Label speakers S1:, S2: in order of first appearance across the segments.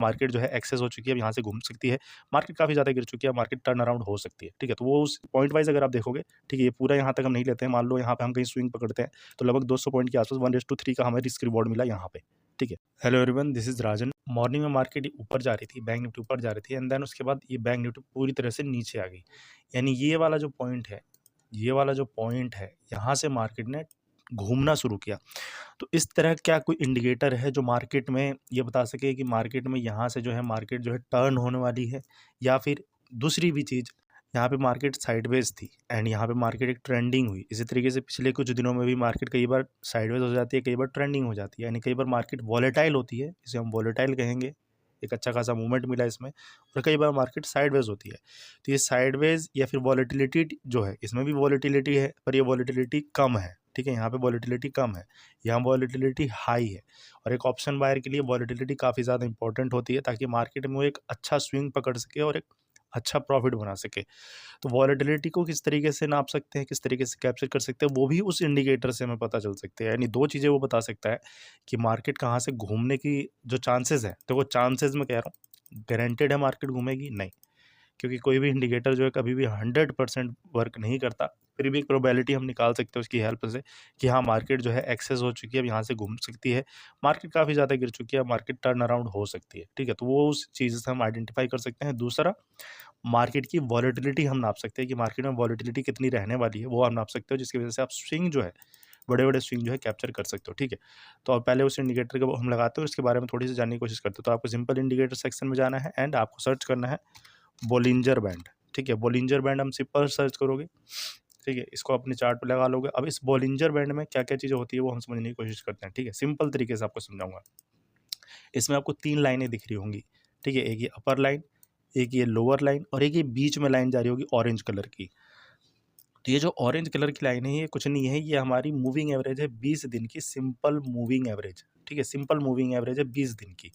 S1: Market जो है access हो चुकी है, अब यहाँ से घूम सकती है, मार्केट काफ़ी ज़्यादा गिर चुकी है, मार्केट टर्न अराउंड हो सकती है, ठीक है। तो वो उस पॉइंट वाइज़ अगर आप देखोगे, ठीक है, ये पूरा यहाँ तक हम नहीं लेते हैं, मान लो यहाँ पे हम कहीं स्विंग पकड़ते हैं, तो लगभग 200 पॉइंट के आसपास 1:3 का हमें रिस्क रिवॉर्ड मिला यहाँ पे, ठीक है। Hello everyone, this is Rajan. Morning में मार्केट ऊपर जा रही थी, बैंक निफ्टी ऊपर जा रही थी एंड देन उसके बाद ये बैंक निफ्टी पूरी तरह से नीचे आ गई। यानी ये वाला जो पॉइंट है, यहाँ से मार्केट ने घूमना शुरू किया। तो इस तरह क्या कोई इंडिकेटर है जो मार्केट में ये बता सके कि मार्केट में यहाँ से जो है मार्केट जो है टर्न होने वाली है, या फिर दूसरी भी चीज़, यहाँ पे मार्केट साइडवेज थी एंड यहाँ पे मार्केट एक ट्रेंडिंग हुई। इसी तरीके से पिछले कुछ दिनों में भी मार्केट कई बार साइडवेज हो जाती है, कई बार ट्रेंडिंग हो जाती है, यानी कई बार मार्केट वॉलेटाइल होती है, इसे हम वॉलेटाइल कहेंगे, एक अच्छा खासा मूवमेंट मिला इसमें, और कई बार मार्केट साइडवेज होती है। तो ये साइडवेज या फिर वॉलेटिलिटी जो है, इसमें भी वॉलेटिलिटी है पर ये वॉलेटिलिटी कम है, ठीक है। यहाँ पे वॉलेटिलिटी कम है, यहाँ वॉलेटिलिटी हाई है, और एक ऑप्शन बायर के लिए वॉलेटिलिटी काफ़ी ज़्यादा इंपॉर्टेंट होती है ताकि मार्केट में वो एक अच्छा स्विंग पकड़ सके और एक अच्छा प्रॉफिट बना सके। तो वॉलेटिलिटी को किस तरीके से नाप सकते हैं, किस तरीके से कैप्चर कर सकते हैं, वो भी उस इंडिकेटर से हमें पता चल सकते हैं। यानी दो चीज़ें वो बता सकता है कि मार्केट कहाँ से घूमने की जो चांसेस हैं, तो वो चांसेस मैं कह रहा हूँ, गारंटेड है मार्केट घूमेगी नहीं, क्योंकि कोई भी इंडिकेटर जो है कभी भी 100% वर्क नहीं करता। फिर भी एक प्रोबेबिलिटी हम निकाल सकते हैं उसकी हेल्प से कि हाँ, मार्केट जो है एक्सेस हो चुकी है, अब यहाँ से घूम सकती है, मार्केट काफ़ी ज़्यादा गिर चुकी है, मार्केट टर्न अराउंड हो सकती है, ठीक है। तो वो उस चीज़ से हम आइडेंटिफाई कर सकते हैं। दूसरा, मार्केट की वॉलेटिलिटी हम नाप सकते हैं कि मार्केट में वॉलेटिलिटी कितनी रहने वाली है, वो आप नाप सकते हो, जिसकी वजह से आप स्विंग जो है, बड़े-बड़े स्विंग जो है कैप्चर कर सकते हो, ठीक है। तो अब पहले उस इंडिकेटर को हम लगाते हैं और इसके बारे में थोड़ी-सी जानने की कोशिश करते हैं। तो आपको सिंपल इंडिकेटर सेक्शन में जाना है एंड आपको सर्च करना है बोलिंजर बैंड, ठीक है। बोलिंजर बैंड हम सिंपल सर्च करोगे, ठीक है, इसको अपने चार्ट पे लगा लोगे। अब इस बोलिंजर बैंड में क्या-क्या चीज़ें होती है वो हम समझने की कोशिश करते हैं, ठीक है। सिंपल तरीके से आपको समझाऊँगा। इसमें आपको 3 लाइनें दिख रही होंगी, ठीक है। एक ये अपर लाइन, एक ये लोअर लाइन और एक ये बीच में लाइन जा रही होगी ऑरेंज कलर की। तो ये जो ऑरेंज कलर की लाइन है, ये कुछ नहीं है, ये हमारी मूविंग एवरेज है 20 दिन की, सिंपल मूविंग एवरेज, ठीक है। सिंपल मूविंग एवरेज है 20 दिन की।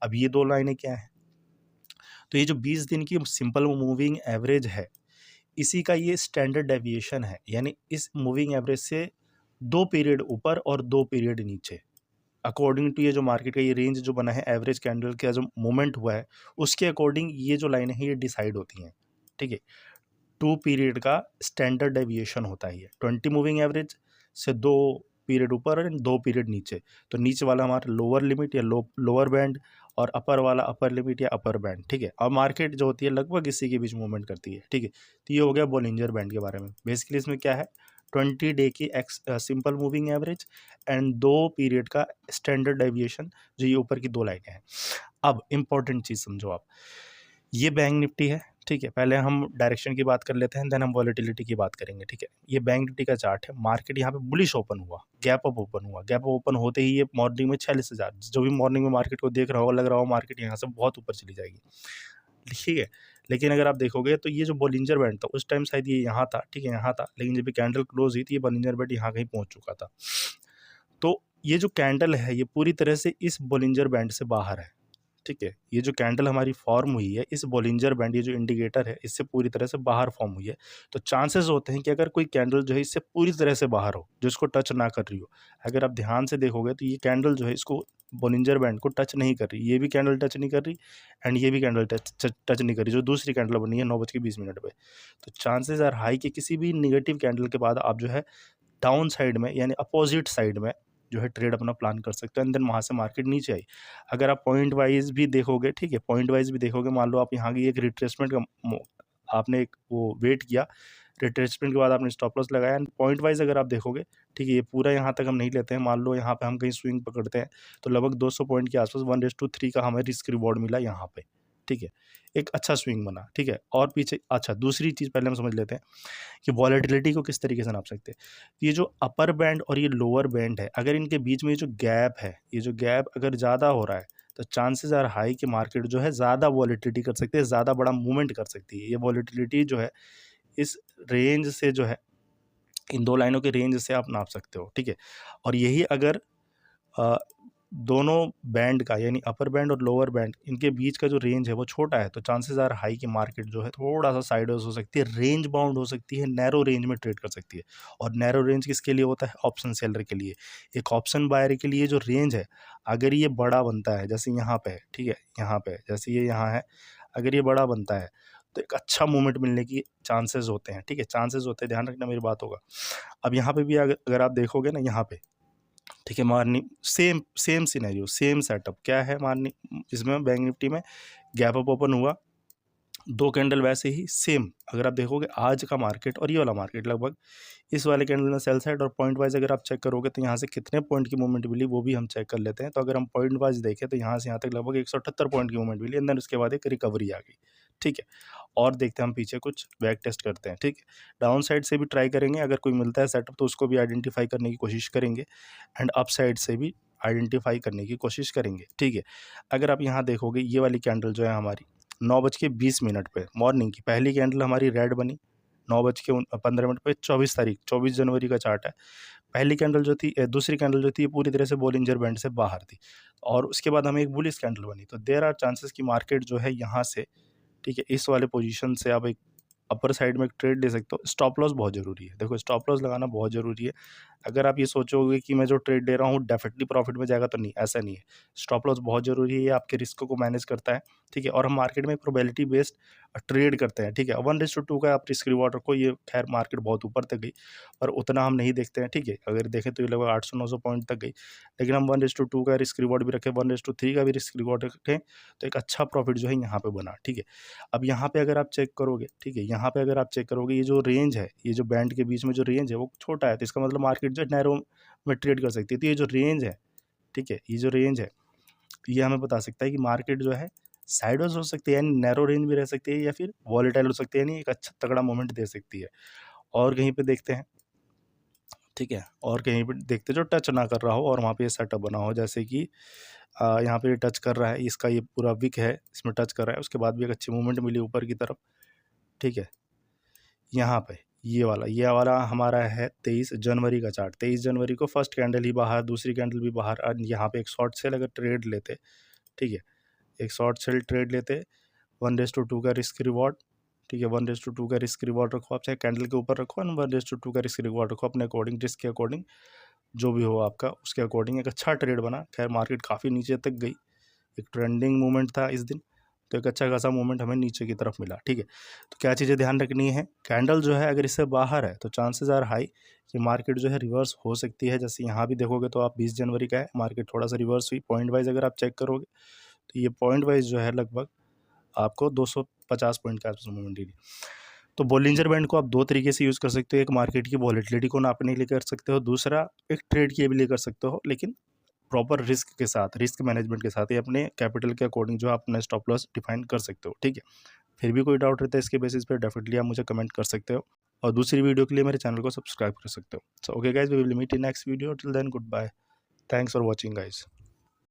S1: अब ये 2 लाइनें क्या हैं? तो ये जो 20 दिन की सिंपल मूविंग एवरेज है, इसी का ये स्टैंडर्ड डेविएशन है, यानी इस मूविंग एवरेज से 2 पीरियड ऊपर और 2 पीरियड नीचे, अकॉर्डिंग टू ये जो मार्केट का ये रेंज जो बना है, एवरेज कैंडल का जो मूवमेंट हुआ है, उसके अकॉर्डिंग ये जो लाइनें हैं ये डिसाइड होती हैं, ठीक है। 2 पीरियड का स्टैंडर्ड डेविएशन होता है ये, 20 मूविंग एवरेज से 2 पीरियड ऊपर और 2 पीरियड नीचे। तो नीचे वाला हमारा लोअर लिमिट या लोअर बैंड, और अपर वाला अपर लिमिट या अपर बैंड, ठीक है। अब मार्केट जो होती है लगभग इसी के बीच मूवमेंट करती है, ठीक है। तो ये हो गया बोलिंजर बैंड के बारे में। बेसिकली इसमें क्या है, 20 डे की simple moving average and 2 period का स्टैंडर्ड डेविएशन, जो ये ऊपर की 2 लाइनें हैं। अब इंपॉर्टेंट चीज़ समझो आप, ये बैंक निफ्टी है, ठीक है। पहले हम डायरेक्शन की बात कर लेते हैं, देन हम वॉलेटिलिटी की बात करेंगे, ठीक है। ये बैंक निफ्टी का चार्ट है, मार्केट यहाँ पे बुलिश ओपन हुआ, गैप अप ओपन हुआ, गैप अप ओपन होते ही ये मॉर्निंग में 46,000, जो भी मॉर्निंग में मार्केट को देख रहा होगा, लग रहा होगा मार्केट यहाँ से बहुत ऊपर चली जाएगी, ठीक है। लेकिन अगर आप देखोगे तो ये जो बोलिंजर बैंड था, उस टाइम शायद ये यहाँ था, ठीक है, यहाँ था, लेकिन जब भी कैंडल क्लोज हुई थी, ये बोलिंजर बैंड यहाँ कहीं पहुँच चुका था। तो ये जो कैंडल है, ये पूरी तरह से इस बोलिंजर बैंड से बाहर है, ठीक है। ये जो कैंडल हमारी फॉर्म हुई है, इस बोलिंजर बैंड, ये जो इंडिकेटर है, इससे पूरी तरह से बाहर फॉर्म हुई है। तो चांसेस होते हैं कि अगर कोई कैंडल जो है इससे पूरी तरह से बाहर हो, जो इसको टच ना कर रही हो, अगर आप ध्यान से देखोगे तो ये कैंडल जो है इसको, बोलिंजर बैंड को टच नहीं कर रही, ये भी कैंडल टच नहीं कर रही एंड ये भी कैंडल टच नहीं कर रही, जो दूसरी कैंडल बनी है 9:20 पे। तो चांसेस आर हाई कि किसी भी निगेटिव कैंडल के बाद आप जो है डाउन साइड में, यानी अपोजिट साइड में जो है ट्रेड अपना प्लान कर सकते हो एंड देन वहाँ से मार्केट नीचे आई। अगर आप पॉइंट वाइज भी देखोगे, ठीक है, पॉइंट वाइज भी देखोगे, मान लो आप यहाँ की एक रिट्रेसमेंट का आपने एक वो वेट किया, रिट्रेसमेंट के बाद आपने स्टॉप लॉस लगाया एंड पॉइंट वाइज अगर आप देखोगे, ठीक है, ये पूरा यहाँ तक हम नहीं लेते हैं, मान लो यहाँ पे हम कहीं स्विंग पकड़ते हैं, तो लगभग 200 पॉइंट के आसपास 1:3 का हमें रिस्क रिवॉर्ड मिला यहाँ पे, ठीक है। एक अच्छा स्विंग बना, ठीक है। और पीछे, अच्छा, दूसरी चीज़ पहले हम समझ लेते हैं कि वॉलेटिलिटी को किस तरीके से नाप सकते हैं। ये जो अपर बैंड और ये लोअर बैंड है, अगर इनके बीच में ये जो गैप है, ये जो गैप अगर ज़्यादा हो रहा है, तो चांसेस आर हाई कि मार्केट जो है ज़्यादा वॉलेटिलिटी कर सकती है, ज़्यादा बड़ा मूवमेंट कर सकती है। ये वॉलेटिलिटी जो है इस रेंज से जो है, इन 2 लाइनों के रेंज से आप नाप सकते हो, ठीक है। और यही अगर दोनों बैंड का यानी अपर बैंड और लोअर बैंड इनके बीच का जो रेंज है वो छोटा है, तो चांसेस आर हाई कि मार्केट जो है थोड़ा सा साइडवेज हो सकती है, रेंज बाउंड हो सकती है, नैरो रेंज में ट्रेड कर सकती है। और नैरो रेंज किसके लिए होता है? ऑप्शन सेलर के लिए। एक ऑप्शन बायर के लिए जो रेंज है, अगर ये बड़ा बनता है, जैसे यहाँ पे है, ठीक है, यहाँ पे जैसे ये यहाँ है, अगर ये बड़ा बनता है तो एक अच्छा मूवमेंट मिलने की चांसेस होते हैं, ठीक है, चांसेस होते हैं, ध्यान रखना मेरी बात होगा। अब यहाँ पे भी अगर आप देखोगे ना, यहाँ पे, ठीक है, morning same same scenario, same setup क्या है, मॉर्निंग इसमें बैंक निफ्टी में गैप अप ओपन हुआ, 2 कैंडल वैसे ही सेम। अगर आप देखोगे आज का मार्केट और ये वाला मार्केट लगभग इस वाले कैंडल में सेल साइड, और पॉइंट वाइज अगर आप चेक करोगे तो यहाँ से कितने पॉइंट की मूवमेंट मिली वो भी हम चेक कर लेते हैं। तो अगर हम पॉइंट वाइज देखें तो यहाँ से यहाँ तक लगभग 178 पॉइंट की मूवमेंट मिली, एंड देन उसके बाद एक रिकवरी आ गई, ठीक है। और देखते हैं हम पीछे कुछ बैक टेस्ट करते हैं, ठीक है। डाउन साइड से भी ट्राई करेंगे, अगर कोई मिलता है सेटअप तो उसको भी आइडेंटिफाई करने की कोशिश करेंगे, एंड अप साइड से भी आइडेंटिफाई करने की कोशिश करेंगे, ठीक है। अगर आप यहाँ देखोगे ये वाली कैंडल जो है हमारी 9:20 पे मॉर्निंग की पहली कैंडल हमारी रेड बनी, 9:15 पे 24 तारीख 24 जनवरी का चार्ट है। पहली कैंडल जो थी, दूसरी कैंडल जो थी, ये पूरी तरह से बोलिंजर बैंड से बाहर थी, और उसके बाद हमें एक बुलिश कैंडल बनी। तो देयर आर चांसेस कि मार्केट जो है यहाँ से, ठीक है, इस वाले पोजीशन से आप एक अपर साइड में एक ट्रेड ले सकते हो। स्टॉप लॉस बहुत ज़रूरी है, देखो स्टॉप लॉस लगाना बहुत ज़रूरी है। अगर आप ये सोचोगे कि मैं जो ट्रेड ले रहा हूँ डेफिनेटली प्रॉफिट में जाएगा, तो नहीं, ऐसा नहीं है। स्टॉप लॉस बहुत ज़रूरी है, ये आपके रिस्क को मैनेज करता है, ठीक है। और हम मार्केट में प्रोबेबिलिटी बेस्ड ट्रेड करते हैं, ठीक है। 1:2 का आप रिस्क रिवॉर्ड रखो, ये खैर मार्केट बहुत ऊपर तक गई, पर उतना हम नहीं देखते हैं, ठीक है। अगर देखें तो ये लगभग 800-900 पॉइंट तक गई, लेकिन हम 1:2 का रिस्क रिवॉर्ड भी रखें, 1:3 का भी रिस्क रिवॉर्ड रखें, तो एक अच्छा प्रॉफिट जो है यहाँ पे बना, ठीक है। अब यहाँ पे अगर आप चेक करोगे, ठीक है, यहाँ पे अगर आप चेक करोगे, ये जो रेंज है, ये जो बैंड के बीच में जो रेंज है वो छोटा है, तो इसका मतलब मार्केट जो है नैरो में ट्रेड कर सकती है। तो ये जो रेंज है, ठीक है, ये जो रेंज है ये हमें बता सकता है कि मार्केट जो है साइडवेज हो सकती है, यानी नैरो रेंज भी रह सकती है, या फिर वॉलेटाइल हो सकती है, यानी एक अच्छा तगड़ा मोमेंट दे सकती है। और कहीं पे देखते हैं, ठीक है, और कहीं पे देखते जो टच ना कर रहा हो और वहाँ पे ये सेटअप बना हो, जैसे कि यहाँ पे ये टच कर रहा है, इसका ये पूरा विक है, इसमें टच कर रहा है, उसके बाद भी एक अच्छी मूवमेंट मिली ऊपर की तरफ, ठीक है। यहाँ पे ये वाला हमारा है 23 जनवरी का चार्ट। 23 जनवरी को फर्स्ट कैंडल ही बाहर, दूसरी कैंडल भी बाहर, और यहाँ पे एक शॉर्ट सेल अगर ट्रेड लेते, ठीक है, एक शॉर्ट सेल ट्रेड लेते, 1:2 का रिस्क रिवॉर्ड, ठीक है, 1:2 का रिस्क रिवॉर्ड रखो आप, चाहे कैंडल के ऊपर रखो, और 1:2 का रिस्क रिवॉर्ड रखो अपने अकॉर्डिंग, रिस्क के अकॉर्डिंग, जो भी हो आपका उसके अकॉर्डिंग एक अच्छा ट्रेड बना। खैर मार्केट काफ़ी नीचे तक गई, एक ट्रेंडिंग मूवमेंट था इस दिन, तो एक अच्छा खासा मूवमेंट हमें नीचे की तरफ मिला, ठीक है। तो क्या चीज़ें ध्यान रखनी है, कैंडल जो है अगर इससे बाहर है तो चांसेस आर हाई कि मार्केट जो है रिवर्स हो सकती है। जैसे यहाँ भी देखोगे तो आप 20 जनवरी का है, मार्केट थोड़ा सा रिवर्स हुई, पॉइंट वाइज अगर आप चेक करोगे तो ये पॉइंट वाइज जो है लगभग आपको 250 पॉइंट के आसपास मूवमेंट देगी। तो बोलिंजर बैंड को आप 2 तरीके से यूज़ कर सकते हो, एक मार्केट की वॉलेटिलिटी को नापने के लिए कर सकते हो, दूसरा एक ट्रेड के लिए कर सकते हो, लेकिन प्रॉपर रिस्क के साथ, रिस्क मैनेजमेंट के साथ, ये अपने कैपिटल के अकॉर्डिंग जो आप अपना स्टॉप लॉस डिफाइन कर सकते हो, ठीक है। फिर भी कोई डाउट रहता है इसके बेसिस पे, डेफिनेटली आप मुझे कमेंट कर सकते हो, और दूसरी वीडियो के लिए मेरे चैनल को सब्सक्राइब कर सकते हो। So okay guys, we will meet in next video, till then goodbye, thanks for watching guys.